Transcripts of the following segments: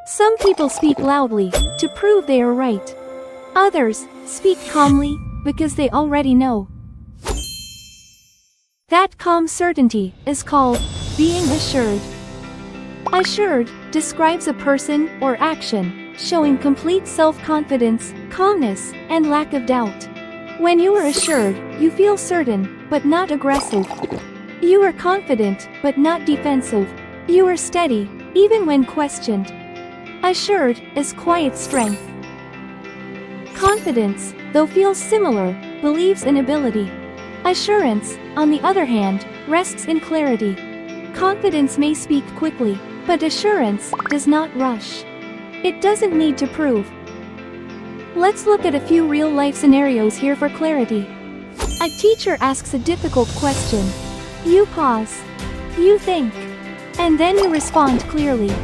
Some people speak loudly to prove they are right. Others speak calmly because they already know. That calm certainty is called being assured. Assured describes a person or action showing complete self-confidence, calmness, and lack of doubt. When you are assured, you feel certain, but not aggressive. You are confident, but not defensive. You are steady, even when questioned. Assured is quiet strength. Confidence, though feels similar, believes in ability. Assurance, on the other hand, rests in clarity. Confidence may speak quickly, but assurance does not rush. It doesn't need to prove. Let's look at a few real-life scenarios here for clarity. A teacher asks a difficult question. You pause. You think. And then you respond clearly.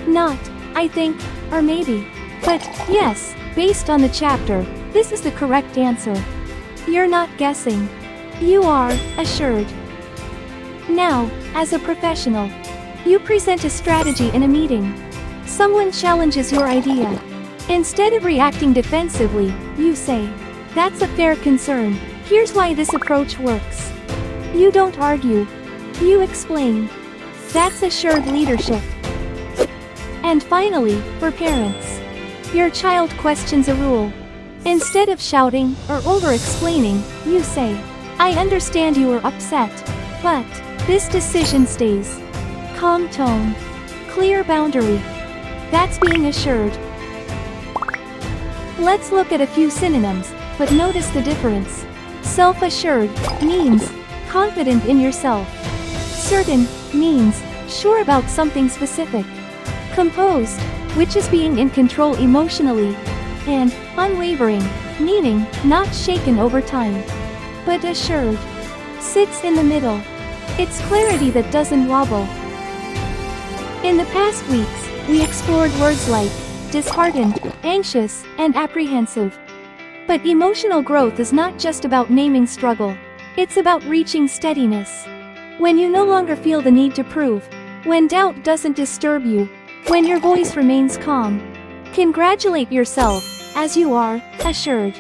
Not, I think, or maybe, but yes, based on the chapter, this is the correct answer. You're not guessing. You are assured. Now, as a professional, you present a strategy in a meeting. Someone challenges your idea. Instead of reacting defensively, you say, "That's a fair concern. Here's why this approach works." You don't argue. You explain. That's assured leadership. And finally, for parents, your child questions a rule. Instead of shouting or over-explaining, you say, "I understand you are upset, but this decision stays." Calm tone. Clear boundary. That's being assured. Let's look at a few synonyms, but notice the difference. Self-assured means confident in yourself. Certain means sure about something specific. Composed, which is being in control emotionally. And unwavering, meaning not shaken over time. But assured sits in the middle. It's clarity that doesn't wobble. In the past weeks, we explored words like disheartened, anxious, and apprehensive. But emotional growth is not just about naming struggle. It's about reaching steadiness. When you no longer feel the need to prove. When doubt doesn't disturb you. When your voice remains calm. Congratulate yourself, as you are assured.